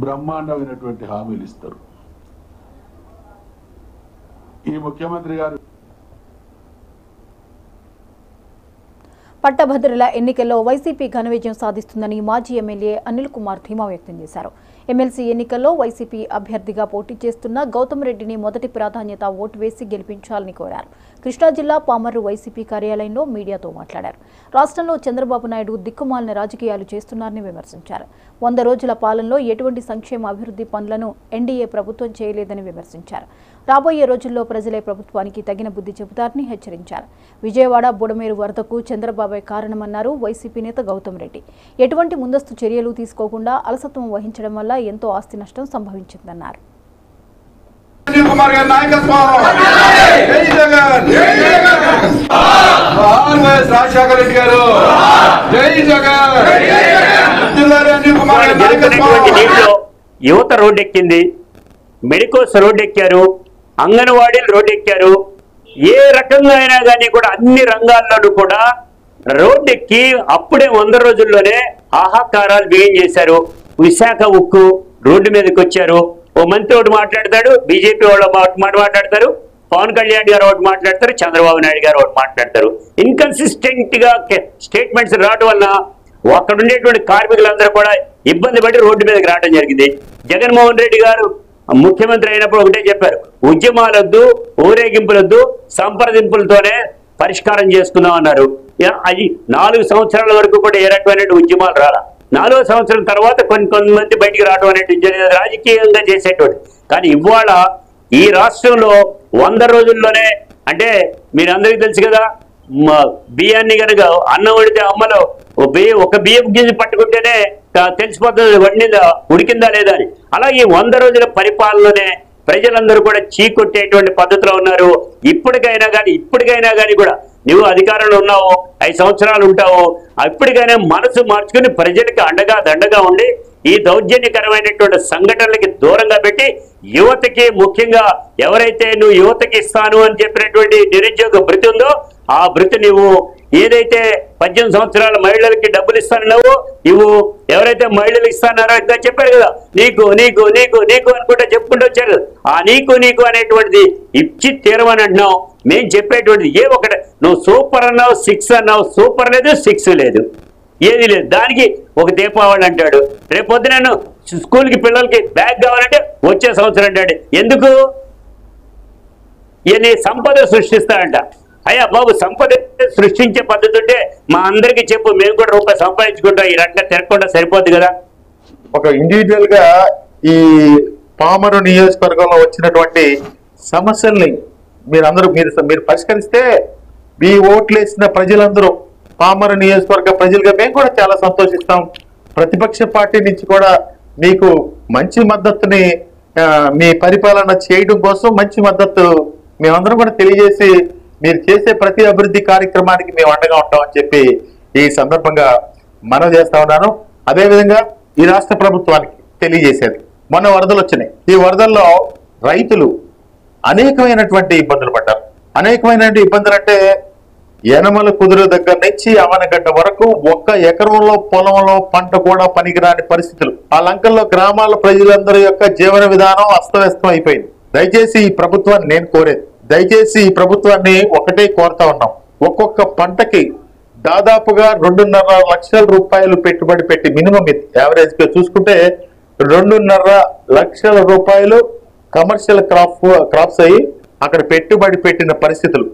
బ్రహ్మాండమైనటువంటి హామీలు ఇస్తారు. ఈ ముఖ్యమంత్రి గారు పట్టభద్రుల ఎన్నికల్లో వైసీపీ ఘన విజయం సాధిస్తుందని మాజీ ఎమ్మెల్యే అనిల్ కుమార్ ధీమా వ్యక్తం చేశారు. ఎమ్మెల్సీ ఎన్నికల్లో వైసీపీ అభ్యర్థిగా పోటీ చేస్తున్న గౌతమ్ రెడ్డిని మొదటి ప్రాధాన్యత ఓటు వేసి గెలిపించాలని కోరారు. కృష్ణా జిల్లా పామర్రు వైసీపీ కార్యాలయంలో మీడియాతో మాట్లాడారు. రాష్ట్రంలో చంద్రబాబు నాయుడు దిక్కుమాలిన రాజకీయాలు చేస్తున్నారని విమర్శించారు. 100 రోజుల పాలనలో ఎటువంటి సంక్షేమ అభివృద్ధి పనులను ఎన్డీఏ ప్రభుత్వం చేయలేదని విమర్శించారు. రాబోయే రోజుల్లో ప్రజలే ప్రభుత్వానికి తగిన బుద్ధి చెబుతారని హెచ్చరించారు. విజయవాడ బుడమేరు వరదకు చంద్రబాబే కారణమన్నారు వైసీపీ నేత గౌతమ్ రెడ్డి. ఎటువంటి ముందస్తు చర్యలు తీసుకోకుండా అలసత్వం వహించడం వల్ల ఎంతో ఆస్తి నష్టం సంభవించిందన్నారు. యువత రోడ్డెక్కింది, మెడికోస్ రోడ్డెక్కారు, అంగన్వాడీలు రోడ్డెక్కారు. ఏ రకంగా అయినా కానీ కూడా అన్ని రంగాల్లోనూ కూడా రోడ్డెక్కి అప్పుడే 100 రోజుల్లోనే ఆహాకారాలు బిగిన్ చేశారు. విశాఖ ఉక్కు రోడ్డు మీదకి వచ్చారు. ఓ మంత్రి ఒకటి మాట్లాడతాడు, బీజేపీ వాళ్ళు మాట మాట్లాడతారు, పవన్ కళ్యాణ్ గారు ఒకటి మాట్లాడతారు, చంద్రబాబు నాయుడు గారు ఒకటి మాట్లాడతారు. ఇన్కన్సిస్టెంట్ గా స్టేట్మెంట్స్ రావడం వల్ల అక్కడ ఉండేటువంటి కార్మికులందరూ కూడా ఇబ్బంది పడి రోడ్డు మీదకి రావడం జరిగింది. జగన్మోహన్ రెడ్డి గారు ముఖ్యమంత్రి అయినప్పుడు ఒకటే చెప్పారు, ఉద్యమాలొద్దు, ఊరేగింపులొద్దు, సంప్రదింపులతోనే పరిష్కారం చేసుకుందాం అన్నారు. అది 4 సంవత్సరాల వరకు కూడా ఏ రకమైన ఉద్యమాలు రాలా. 4వ సంవత్సరం తర్వాత కొంతమంది బయటికి రావడం అనేది రాజకీయంగా చేసేటువంటి. కానీ ఇవాళ ఈ రాష్ట్రంలో 100 రోజుల్లోనే, అంటే మీరందరికీ తెలుసు కదా, బియ్యాన్ని కనుక అన్నం వండితే అమ్మలో ఒక బియ్యం గింజ పట్టుకుంటేనే తెలిసిపోతుంది వండిందా ఉడికిందా లేదా అని. అలాగే 100 రోజుల పరిపాలనలోనే ప్రజలందరూ కూడా చీకొట్టేటువంటి పద్ధతిలో ఉన్నారు. ఇప్పటికైనా కానీ కూడా నువ్వు అధికారంలో ఉన్నావు, 5 సంవత్సరాలు ఉంటావు, ఇప్పటికైనా మనసు మార్చుకుని ప్రజలకు అండగా దండగా ఉండి ఈ దౌర్జన్యకరమైనటువంటి సంఘటనలకి దూరంగా పెట్టి యువతకి, ముఖ్యంగా ఎవరైతే నువ్వు యువతకి ఇస్తాను అని చెప్పినటువంటి నిరుద్యోగ భృతి ఉందో ఆ భృతి నువ్వు ఏదైతే 18 సంవత్సరాల మహిళలకి డబ్బులు ఇస్తానన్నావో ఇవ్వు. ఎవరైతే మహిళలు ఇస్తానారో ఇంకా చెప్పారు కదా, నీకు నీకు నీకు నీకు అనుకుంటే చెప్పుకుంటూ వచ్చారు. ఆ నీకు నీకు అనేటువంటిది ఇచ్చి తీరమని అంటున్నావు. మేము చెప్పేటువంటిది ఏ ఒకటి, నువ్వు సూపర్ అన్నావు, 6 అన్నావు, సూపర్ లేదు, 6 లేదు, ఏది లేదు. దానికి ఒక దీపావళి అంటాడు. రేపొద్దున స్కూల్కి పిల్లలకి బ్యాగ్ కావాలంటే వచ్చే సంవత్సరం అంటాడు. ఎందుకు? ఈయన సంపద సృష్టిస్తాడంట. అయ్యా బాబు, సంపద సృష్టించే పద్ధతి ఉంటే మా అందరికీ చెప్పు, మేము కూడా రూపాయి సంపాదించుకుంటాం. ఈ రకంగా తిరగకుండా సరిపోద్ది కదా. ఒక ఇండివిజువల్ గా ఈ పామరు నియోజకవర్గంలో వచ్చినటువంటి సమస్యల్ని మీరు పరిష్కరిస్తే మీ ఓట్లు వేసిన ప్రజలందరూ, పామరు నియోజకవర్గ ప్రజలుగా మేము కూడా చాలా సంతోషిస్తాం. ప్రతిపక్ష పార్టీ నుంచి కూడా మీకు మంచి మద్దతుని, మీ పరిపాలన చేయడం కోసం మంచి మద్దతు మేమందరం కూడా తెలియజేసి మీరు చేసే ప్రతి అభివృద్ధి కార్యక్రమానికి మేము అండగా ఉంటామని చెప్పి ఈ సందర్భంగా మనవి చేస్తా ఉన్నాను. అదేవిధంగా ఈ రాష్ట్ర ప్రభుత్వానికి తెలియజేసేది, మొన్న వరదలు వచ్చినాయి. ఈ వరదల్లో రైతులు అనేకమైనటువంటి ఇబ్బందులు పడ్డారు. అనేకమైనటువంటి ఇబ్బందులు అంటే యనమల కుదురు దగ్గర నుంచి అవనగడ్డ వరకు 1 ఎకరంలో పొలంలో పంట కూడా పనికిరాని పరిస్థితులు. ఆ లంకల్లో గ్రామాల ప్రజలందరి యొక్క జీవన విధానం అస్తవ్యస్తం అయిపోయింది. దయచేసి ఈ ప్రభుత్వాన్ని నేను కోరేది, దయచేసి ఈ ప్రభుత్వాన్ని ఒకటే కోరుతా ఉన్నాం, ఒక్కొక్క పంటకి దాదాపుగా 2.5 లక్షల రూపాయలు పెట్టుబడి పెట్టి, మినిమం యావరేజ్ గా చూసుకుంటే 2.5 లక్షల రూపాయలు కమర్షియల్ క్రాప్స్ అయ్యి అక్కడ పెట్టుబడి పెట్టిన పరిస్థితులు.